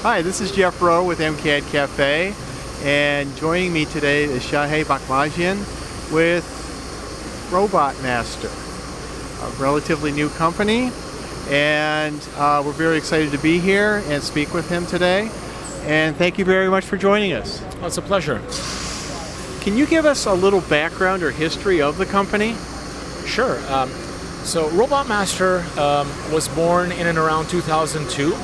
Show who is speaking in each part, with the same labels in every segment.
Speaker 1: Hi, this is Jeff Rowe with MCAD Cafe, and joining me today is Chahe Bakmazjian with Robotmaster, a relatively new company, and we're very excited to be here and speak with him today. And thank you very much for joining us.
Speaker 2: Oh, it's a pleasure.
Speaker 1: Can you give us a little background or history of the company?
Speaker 2: Sure. So Robotmaster was born in and around 2002.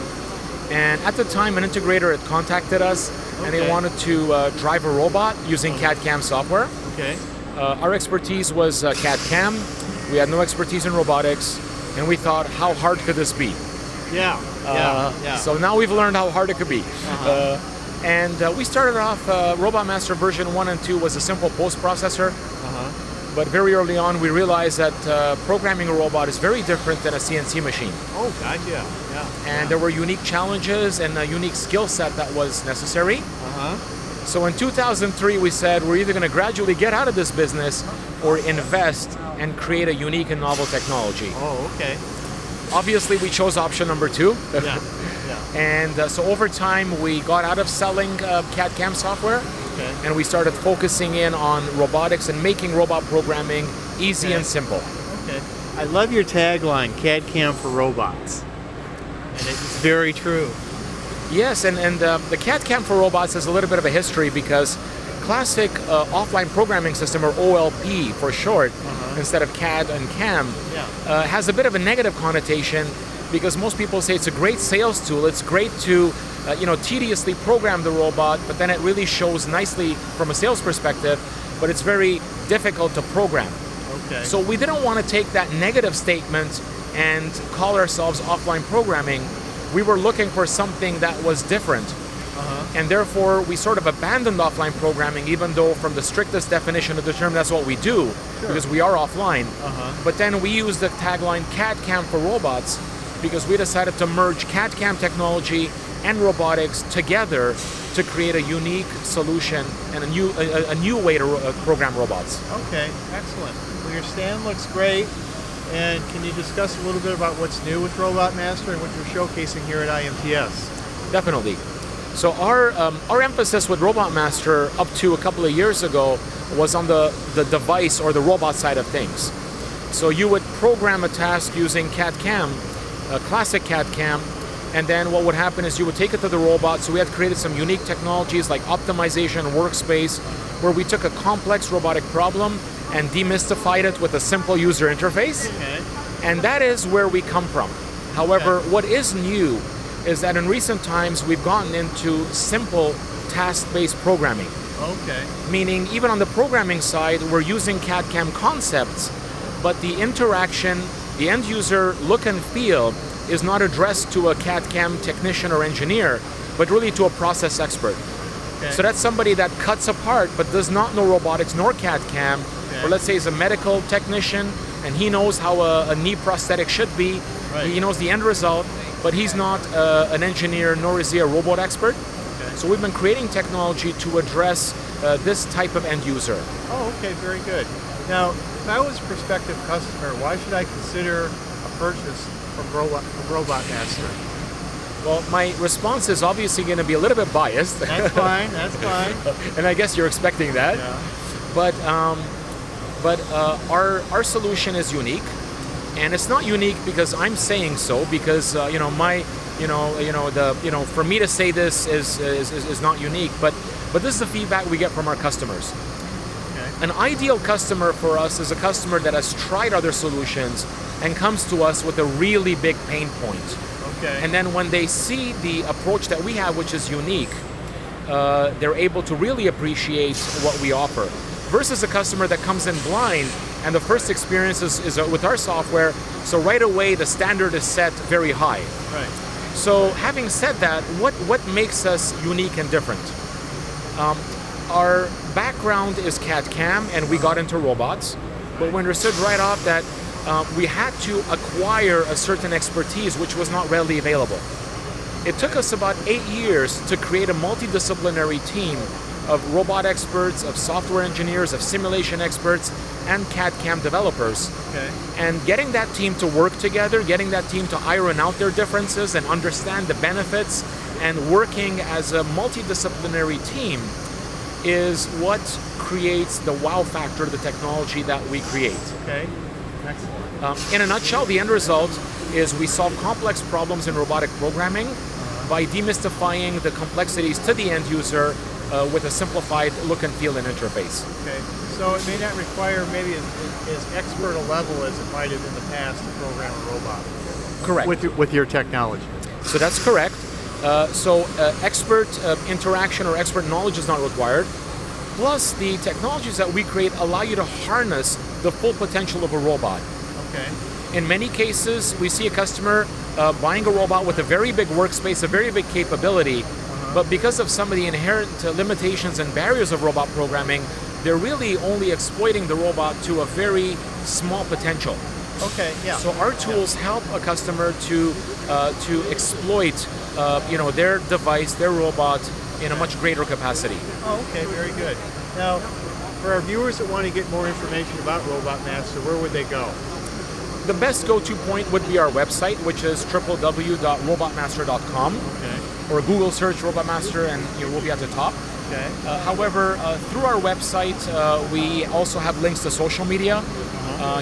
Speaker 2: And at the time, an integrator had contacted us, and they wanted to drive a robot using CAD/CAM software.
Speaker 1: Okay.
Speaker 2: Our expertise was CAD/CAM. We had no expertise in robotics, and we thought, how hard could this be?
Speaker 1: Yeah.
Speaker 2: So now we've learned how hard it could be. We started off, Robotmaster version 1 and 2 was a simple post-processor. But very early on, we realized that programming a robot is very different than a CNC machine.
Speaker 1: Oh, God, yeah.
Speaker 2: And there were unique challenges and a unique skill set that was necessary. So in 2003, we said we're either going to gradually get out of this business or invest and create a unique and novel technology.
Speaker 1: Oh, okay.
Speaker 2: Obviously, we chose option number 2.
Speaker 1: Yeah.
Speaker 2: And so over time, we got out of selling CAD/CAM software.
Speaker 1: Okay.
Speaker 2: And we started focusing in on robotics and making robot programming easy and simple.
Speaker 1: Okay. I love your tagline, CAD/CAM for robots. And it's very true.
Speaker 2: Yes, and the CAD/CAM for robots has a little bit of a history because classic offline programming system, or OLP for short, instead of CAD and CAM, has a bit of a negative connotation because most people say it's a great sales tool. It's great to tediously program the robot, but then it really shows nicely from a sales perspective, but it's very difficult to program.
Speaker 1: Okay.
Speaker 2: So we didn't want to take that negative statement and call ourselves offline programming. We were looking for something that was different. And therefore, we sort of abandoned offline programming, even though from the strictest definition of the term, that's what we do, because we are offline. But then we used the tagline CAD/CAM for robots because we decided to merge CAD/CAM technology and robotics together to create a unique solution and a new way to program robots.
Speaker 1: Okay, excellent. Well, your stand looks great. And can you discuss a little bit about what's new with Robotmaster and what you're showcasing here at IMTS?
Speaker 2: Definitely. So our emphasis with Robotmaster up to a couple of years ago was on the device or the robot side of things. So you would program a task using CAD/CAM, classic CAD/CAM, and then what would happen is you would take it to the robot. So we had created some unique technologies like optimization workspace, where we took a complex robotic problem and demystified it with a simple user interface.
Speaker 1: Okay.
Speaker 2: And that is where we come from. However, what is new is that in recent times we've gotten into simple task-based programming.
Speaker 1: Okay.
Speaker 2: Meaning even on the programming side, we're using CAD/CAM concepts, but the interaction, the end user look and feel is not addressed to a CAD/CAM technician or engineer, but really to a process expert.
Speaker 1: Okay.
Speaker 2: So that's somebody that cuts apart but does not know robotics nor CAD/CAM, or let's say he's a medical technician and he knows how a knee prosthetic should be.
Speaker 1: Right.
Speaker 2: He knows the end result, but he's not an engineer nor is he a robot expert.
Speaker 1: Okay.
Speaker 2: So we've been creating technology to address this type of end user.
Speaker 1: Oh, okay, very good. Now, if I was a prospective customer, why should I consider a purchase from Robotmaster?
Speaker 2: Well, my response is obviously going to be a little bit biased.
Speaker 1: That's fine, that's fine.
Speaker 2: And I guess you're expecting that.
Speaker 1: Yeah.
Speaker 2: But our solution is unique, and it's not unique because I'm saying so. Because for me to say this is not unique. But this is the feedback we get from our customers.
Speaker 1: Okay.
Speaker 2: An ideal customer for us is a customer that has tried other solutions and comes to us with a really big pain point.
Speaker 1: Okay.
Speaker 2: And then when they see the approach that we have, which is unique, they're able to really appreciate what we offer. Versus a customer that comes in blind and the first experience is with our software, so right away the standard is set very high.
Speaker 1: Right.
Speaker 2: So having said that, what makes us unique and different? Our background is CAD/CAM and we got into robots, but we understood right off that we had to acquire a certain expertise which was not readily available. It took us about 8 years to create a multidisciplinary team of robot experts, of software engineers, of simulation experts, and CAD/CAM developers.
Speaker 1: Okay.
Speaker 2: And getting that team to work together, getting that team to iron out their differences and understand the benefits And working as a multidisciplinary team is what creates the wow factor of the technology that we create.
Speaker 1: Okay, excellent.
Speaker 2: In a nutshell, the end result is we solve complex problems in robotic programming by demystifying the complexities to the end user with a simplified look and feel and interface.
Speaker 1: Okay, so it may not require maybe as expert a level as it might have in the past to program a robot.
Speaker 2: Correct.
Speaker 1: With your technology.
Speaker 2: So that's correct. Expert interaction or expert knowledge is not required. Plus, the technologies that we create allow you to harness the full potential of a robot.
Speaker 1: Okay.
Speaker 2: In many cases, we see a customer buying a robot with a very big workspace, a very big capability, but because of some of the inherent limitations and barriers of robot programming, they're really only exploiting the robot to a very small potential.
Speaker 1: Okay, yeah.
Speaker 2: So our tools help a customer to exploit their device, their robot, in a much greater capacity.
Speaker 1: Oh, okay, very good. Now, for our viewers that want to get more information about Robotmaster, where would they go?
Speaker 2: The best go-to point would be our website, which is www.robotmaster.com.
Speaker 1: Okay.
Speaker 2: Or Google search Robotmaster and we'll be at the top.
Speaker 1: Okay.
Speaker 2: However, through our website, we also have links to social media.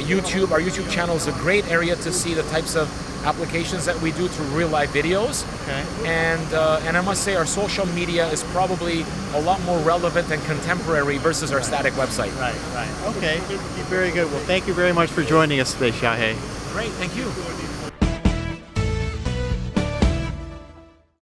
Speaker 2: YouTube, our YouTube channel is a great area to see the types of applications that we do through real-life videos.
Speaker 1: Okay.
Speaker 2: And I must say our social media is probably a lot more relevant and contemporary versus our static website.
Speaker 1: Right. Okay, very good. Well, thank you very much for joining us today, Chahe.
Speaker 2: Great, thank you.